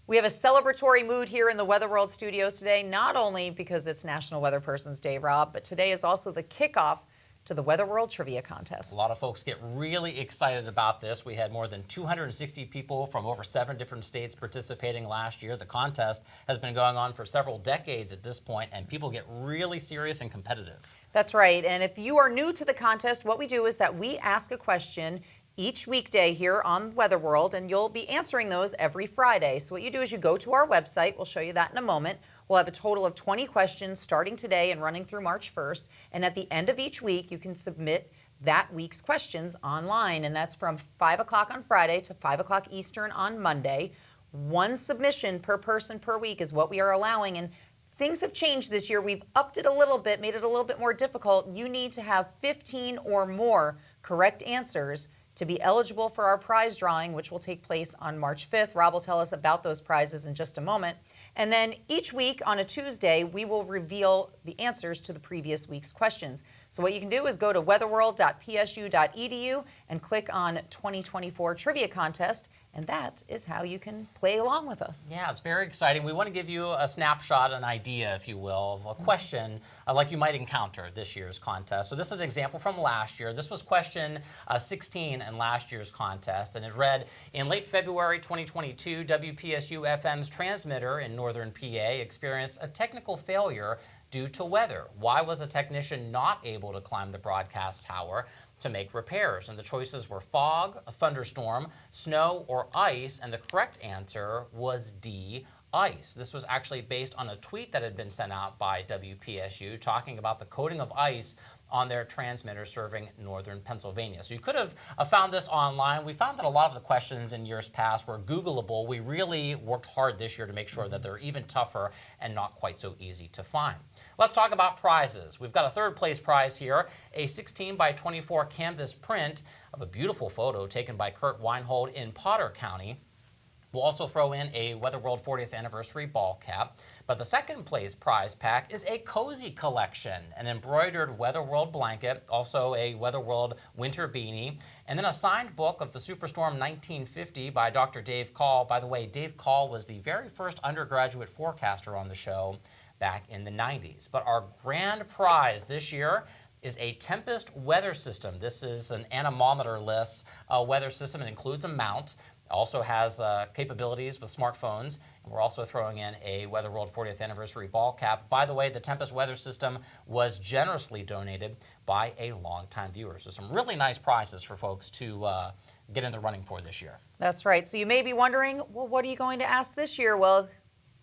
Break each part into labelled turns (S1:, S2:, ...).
S1: We have a celebratory mood here in the Weather World studios today, not only because it's National Weather Person's Day, Rob, but today is also the kickoff to the Weather World Trivia Contest.
S2: A lot of folks get really excited about this. We had more than 260 people from over 7 different states participating last year. The contest has been going on for several decades at this point, and people get really serious and competitive.
S1: That's right, and if you are new to the contest, what we do is that we ask a question each weekday here on Weather World, and you'll be answering those every Friday. So what you do is you go to our website. We'll show you that in a moment. We'll have a total of 20 questions starting today and running through March 1st. And at the end of each week, you can submit that week's questions online. And that's from 5 o'clock on Friday to 5 o'clock Eastern on Monday. One submission per person per week is what we are allowing. And things have changed this year. We've upped it a little bit, made it a little bit more difficult. You need to have 15 or more correct answers to be eligible for our prize drawing, which will take place on March 5th. Rob will tell us about those prizes in just a moment. And then each week on a Tuesday, we will reveal the answers to the previous week's questions. So what you can do is go to weatherworld.psu.edu and click on 2024 Trivia Contest, and that is how you can play along with us.
S2: Yeah, it's very exciting. We want to give you a snapshot, an idea, if you will, of a question like you might encounter this year's contest. So this is an example from last year. This was question 16 in last year's contest, and it read, in late February 2022, WPSU FM's transmitter in northern PA experienced a technical failure due to weather. Why was a technician not able to climb the broadcast tower to make repairs? And the choices were fog, a thunderstorm, snow, or ice, and the correct answer was D, ice. This was actually based on a tweet that had been sent out by WPSU talking about the coating of ice on their transmitter serving northern Pennsylvania. So you could have found this online. We found that a lot of the questions in years past were Googleable. We really worked hard this year to make sure that they're even tougher and not quite so easy to find. Let's talk about prizes. We've got a third place prize here, a 16 by 24 canvas print of a beautiful photo taken by Kurt Weinhold in Potter County. We'll also throw in a Weather World 40th Anniversary ball cap. But the second place prize pack is a cozy collection, an embroidered Weather World blanket, also a Weather World winter beanie, and then a signed book of the Superstorm 1950 by Dr. Dave Call. By the way, Dave Call was the very first undergraduate forecaster on the show back in the 90s. But our grand prize this year is a Tempest weather system. This is an anemometer-less weather system. It includes a mount. It also has capabilities with smartphones, and we're also throwing in a Weather World 40th Anniversary ball cap. By the way, the Tempest weather system was generously donated by a longtime viewer. So some really nice prizes for folks to get in the running for this year.
S1: That's right. So you may be wondering, well, what are you going to ask this year? Well,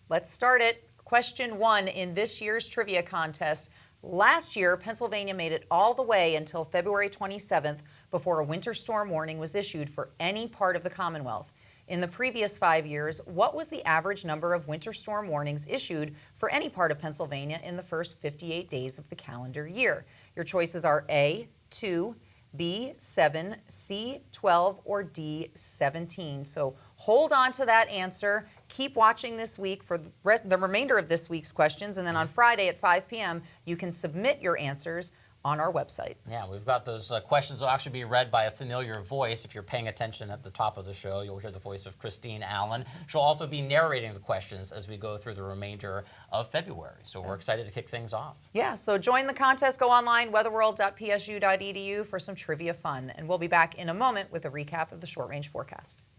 S1: let's start it. Question 1 in this year's trivia contest. Last year, Pennsylvania made it all the way until February 27th before a winter storm warning was issued for any part of the Commonwealth. In the previous 5 years, what was the average number of winter storm warnings issued for any part of Pennsylvania in the first 58 days of the calendar year? Your choices are A, 2, B, 7, C, 12, or D, 17. So hold on to that answer. Keep watching this week for the remainder of this week's questions, and then on Friday at 5 p.m. you can submit your answers on our website.
S2: Yeah, we've got those questions will actually be read by a familiar voice. If you're paying attention at the top of the show, you'll hear the voice of Christine Allen. She'll also be narrating the questions as we go through the remainder of February. So we're excited to kick things off.
S1: Yeah, so join the contest. Go online, weatherworld.psu.edu for some trivia fun. And we'll be back in a moment with a recap of the short-range forecast.